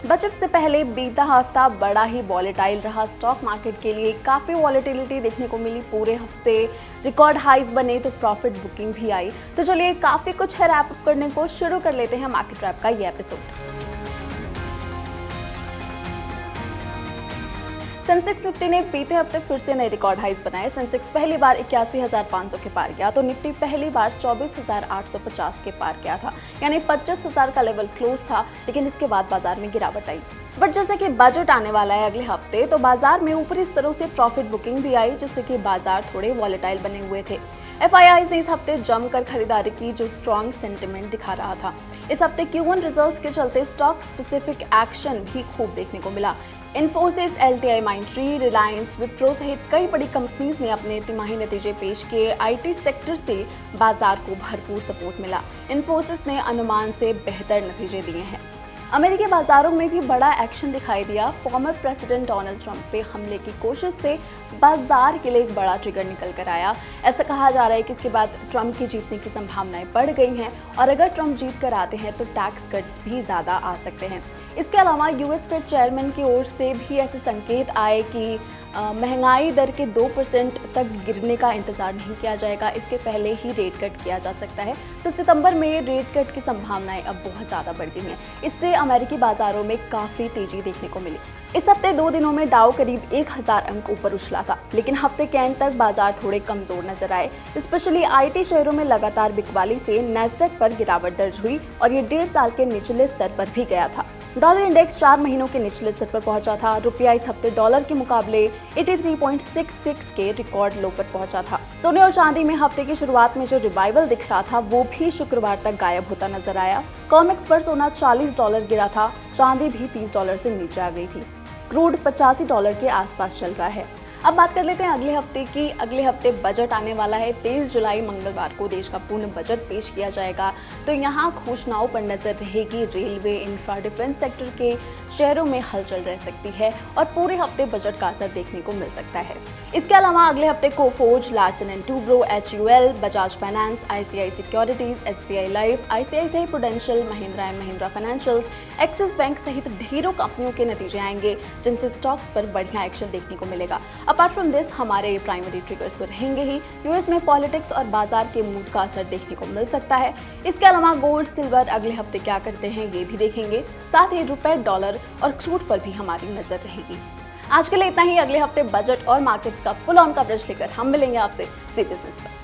Budget से पहले बीता हफ्ता बड़ा ही वॉलेटाइल रहा। स्टॉक मार्केट के लिए काफ़ी वॉलेटिलिटी देखने को मिली। पूरे हफ्ते रिकॉर्ड हाइज बने तो प्रॉफिट बुकिंग भी आई। तो चलिए काफ़ी कुछ है रैप अप करने को, शुरू कर लेते हैं मार्केट रैप का ये एपिसोड। सेंसेक्स निफ्टी ने बीते हफ्ते फिर से नए रिकॉर्ड हाइज बनाए। सेंसेक्स पहली बार 81,500 के पार गया तो निफ्टी पहली बार 24,850 के पार गया था, यानी 25,000 का लेवल क्लोज था। लेकिन इसके बाद बाजार में गिरावट आई। बट जैसे कि बजट आने वाला है अगले हफ्ते, तो बाजार में ऊपरी स्तरों से प्रॉफिट बुकिंग भी आई, जिससे कि बाजार थोड़े वॉलेटाइल बने हुए थे। एफआईआईज ने इस हफ्ते जमकर खरीदारी की, जो स्ट्रॉन्ग सेंटिमेंट दिखा रहा था। इस हफ्ते Q1 रिजल्ट्स के चलते स्टॉक स्पेसिफिक एक्शन भी खूब देखने को मिला। इन्फोसिस, LTI माइंडट्री, रिलायंस, विप्रो सहित कई बड़ी कंपनीज ने अपने तिमाही नतीजे पेश किए। आईटी सेक्टर से बाजार को भरपूर सपोर्ट मिला। इन्फोसिस ने अनुमान से बेहतर नतीजे दिए हैं। अमेरिकी बाजारों में भी बड़ा एक्शन दिखाई दिया। फॉर्मर प्रेसिडेंट डोनाल्ड ट्रंप पे हमले की कोशिश से बाजार के लिए एक बड़ा ट्रिगर निकल कर आया। ऐसा कहा जा रहा है कि इसके बाद ट्रंप की जीतने की संभावनाएं बढ़ गई हैं और अगर ट्रंप जीत कर आते हैं तो टैक्स कट्स भी ज़्यादा आ सकते हैं। इसके अलावा यूएस फेड चेयरमैन की ओर से भी ऐसे संकेत आए कि महंगाई दर के 2% तक गिरने का इंतजार नहीं किया जाएगा। इसके पहले ही रेट कट किया जा सकता है। तो सितंबर में रेट कट की संभावनाएं अब बहुत ज़्यादा बढ़ गई हैं। इससे अमेरिकी बाजारों में काफ़ी तेजी देखने को मिली। इस हफ्ते 2 दिनों में डाउ करीब 1000 अंक ऊपर उछला था, लेकिन हफ्ते के एंड तक बाजार थोड़े कमजोर नजर आए। स्पेशली आईटी शेयरों में लगातार बिकवाली से नैस्डैक पर गिरावट दर्ज हुई और ये 1.5 साल के निचले स्तर पर भी गया था। डॉलर इंडेक्स 4 महीनों के निचले स्तर पर पहुंचा था। रुपया इस हफ्ते डॉलर के मुकाबले 83.66 के रिकॉर्ड लो पर पहुंचा था। सोने और चांदी में हफ्ते की शुरुआत में जो रिवाइवल दिख रहा था, वो भी शुक्रवार तक गायब होता नजर आया। कॉमेक्स पर सोना $40 गिरा था, चांदी भी $30 से नीचे आ गई थी। क्रूड $85 के आसपास चल रहा है। अब बात कर लेते हैं अगले हफ्ते की। अगले हफ्ते बजट आने वाला है। 23 जुलाई मंगलवार को देश का पूर्ण बजट पेश किया जाएगा। तो यहाँ घोषणाओं पर नजर रहेगी। रेलवे, इंफ्रा, डिफेंस सेक्टर के शेयरों में हलचल रह सकती है और पूरे हफ्ते बजट का असर देखने को मिल सकता है। इसके अलावा अगले हफ्ते Coforge, Larsen and Toubro, HUL, Bajaj finance, ICI securities, SBI life, ICICI prudential, Mahindra and Mahindra financials, axis bank सहित ढेरों कंपनियों के नतीजे आएंगे, जिनसे स्टॉक्स पर बढ़िया एक्शन देखने को मिलेगा। अपार्ट फ्रॉम दिस, हमारे प्राइमरी ट्रिगर्स तो रहेंगे ही। यूएस में पॉलिटिक्स और बाजार के मूड का असर देखने को मिल सकता है। इसके अलावा गोल्ड, सिल्वर अगले हफ्ते क्या करते हैं ये भी देखेंगे। साथ ही रुपए, डॉलर और क्रूड पर भी हमारी नजर रहेगी। आज के लिए इतना ही। अगले हफ्ते बजट और मार्केट्स का फुल ऑन कवरेज लेकर हम मिलेंगे आपसे सी बिजनेस पर।